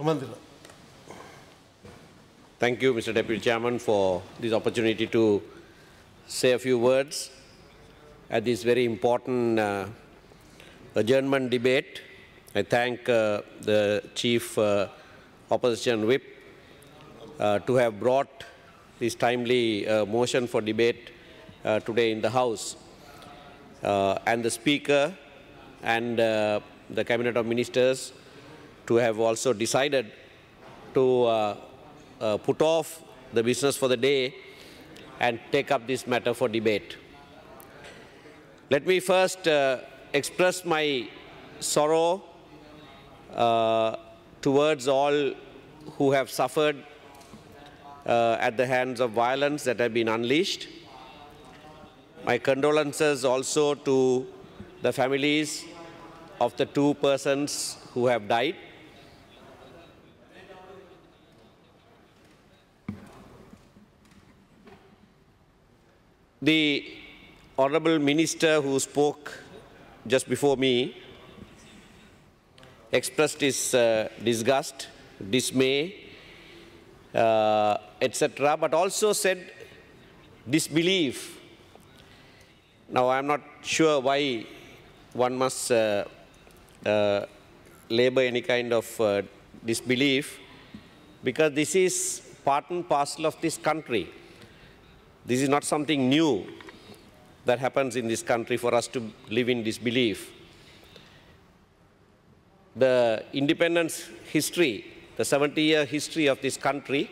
Sumanthiran. Thank you, Mr. Deputy Chairman, for this opportunity to say a few words at this very important adjournment debate. I thank the Chief Opposition Whip to have brought this timely motion for debate today in the House, and the Speaker and the Cabinet of Ministers to have also decided to put off the business for the day and take up this matter for debate. Let me first express my sorrow towards all who have suffered at the hands of violence that have been unleashed. My condolences also to the families of the two persons who have died. The Honourable Minister who spoke just before me expressed his disgust, dismay, etc., but also said disbelief. Now, I am not sure why one must labor any kind of disbelief, because this is part and parcel of this country. This is not something new that happens in this country for us to live in disbelief. The independence history, the 70-year history of this country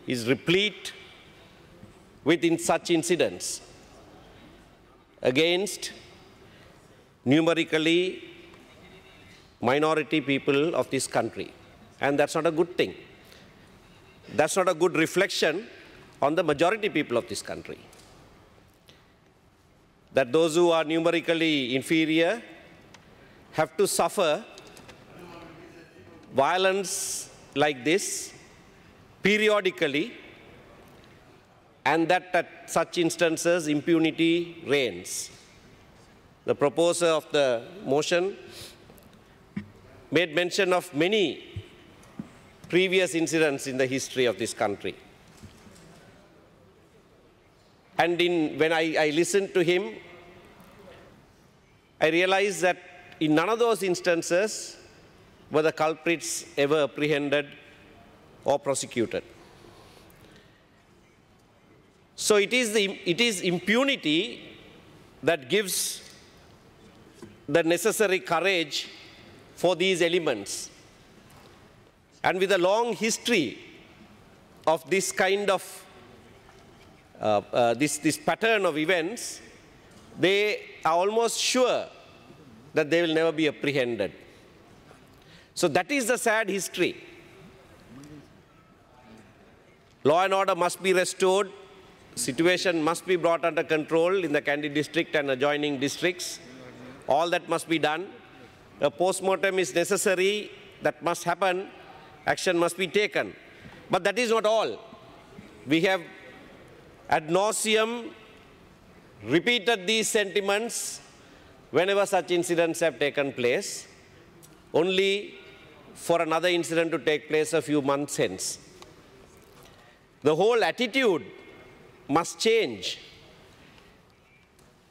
is replete with such incidents against numerically minority people of this country. And that's not a good thing. That's not a good reflection on the majority people of this country. That those who are numerically inferior have to suffer violence like this periodically, and that at such instances impunity reigns. The proposer of the motion made mention of many previous incidents in the history of this country. And when I listened to him, I realized that in none of those instances were the culprits ever apprehended or prosecuted. So it is impunity that gives the necessary courage for these elements. And with a long history of this kind of this pattern of events, they are almost sure that they will never be apprehended. So that is the sad history. Law and order must be restored. Situation must be brought under control in the Kandy district and adjoining districts. All that must be done. A post-mortem is necessary. That must happen. Action must be taken. But that is not all. We have ad nauseum repeated these sentiments whenever such incidents have taken place, only for another incident to take place a few months hence. The whole attitude must change.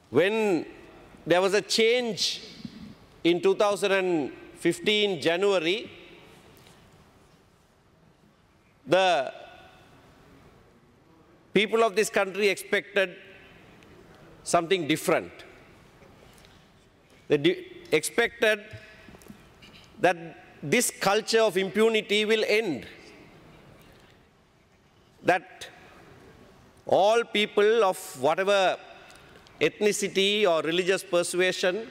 When there was a change in 2015 January, the people of this country expected something different. They expected that this culture of impunity will end. That all people of whatever ethnicity or religious persuasion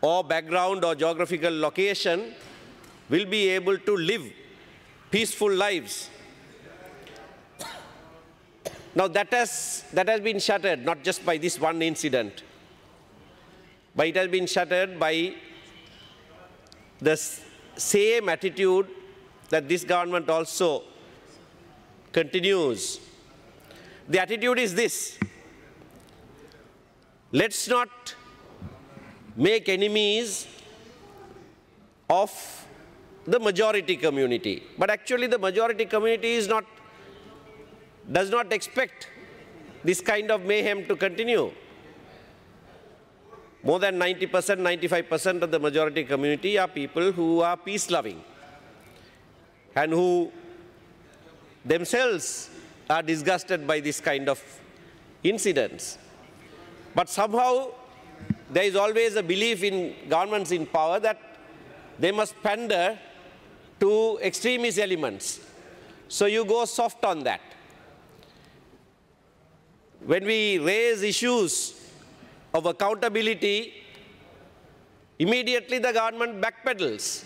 or background or geographical location will be able to live peaceful lives. Now that has been shattered, not just by this one incident, but it has been shattered by the same attitude that this government also continues. The attitude is this: let's not make enemies of the majority community. But actually the majority community does not expect this kind of mayhem to continue. More than 90%, 95% of the majority community are people who are peace-loving and who themselves are disgusted by this kind of incidents. But somehow there is always a belief in governments in power that they must pander to extremist elements. So you go soft on that. When we raise issues of accountability, immediately the government backpedals.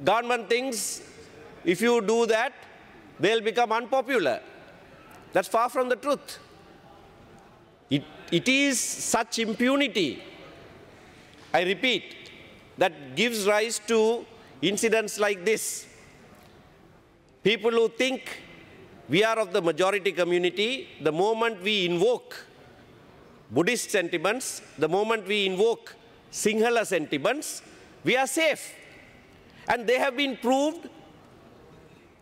Government thinks if you do that, they'll become unpopular. That's far from the truth. It is such impunity, I repeat, that gives rise to incidents like this. People who think we are of the majority community, the moment we invoke Buddhist sentiments, the moment we invoke Sinhala sentiments, we are safe. And they have been proved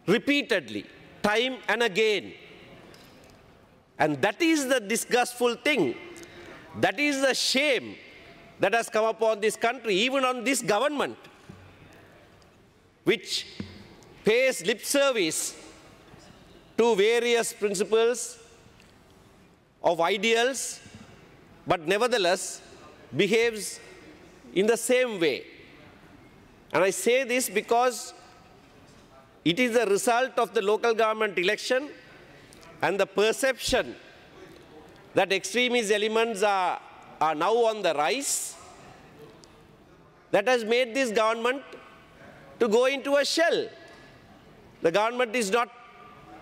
repeatedly, time and again. And that is the disgustful thing. That is the shame that has come upon this country, even on this government, which pays lip service to various principles of ideals, but nevertheless behaves in the same way. And I say this because it is the result of the local government election and the perception that extremist elements are now on the rise that has made this government to go into a shell. The government is not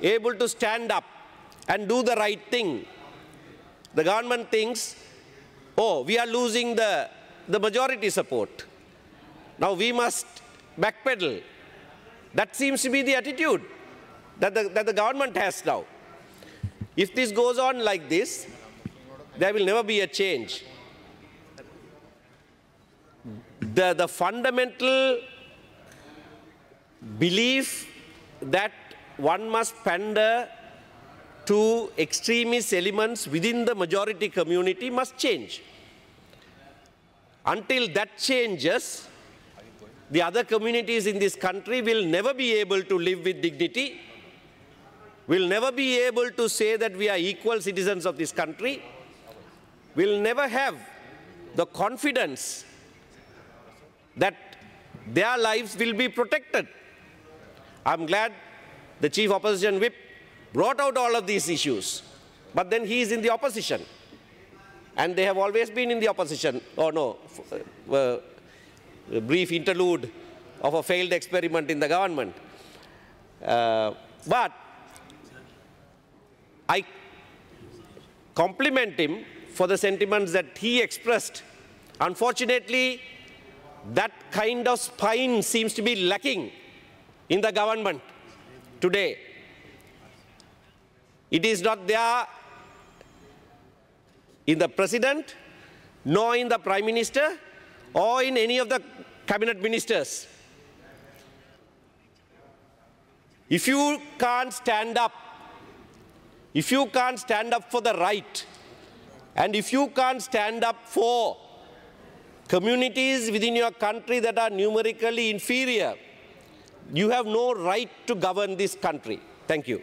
able to stand up and do the right thing. The government thinks, oh, we are losing the majority support. Now we must backpedal. That seems to be the attitude that the government has now. If this goes on like this, there will never be a change. The fundamental belief that one must pander to extremist elements within the majority community must change. Until that changes, the other communities in this country will never be able to live with dignity, will never be able to say that we are equal citizens of this country, will never have the confidence that their lives will be protected. I'm glad the Chief Opposition Whip brought out all of these issues, but then he is in the opposition. And they have always been in the opposition. Oh no, a brief interlude of a failed experiment in the government. But I compliment him for the sentiments that he expressed. Unfortunately, that kind of spine seems to be lacking in the government today. It is not there in the president, nor in the prime minister, or in any of the cabinet ministers. If you can't stand up, if you can't stand up for the right, and if you can't stand up for communities within your country that are numerically inferior, you have no right to govern this country. Thank you.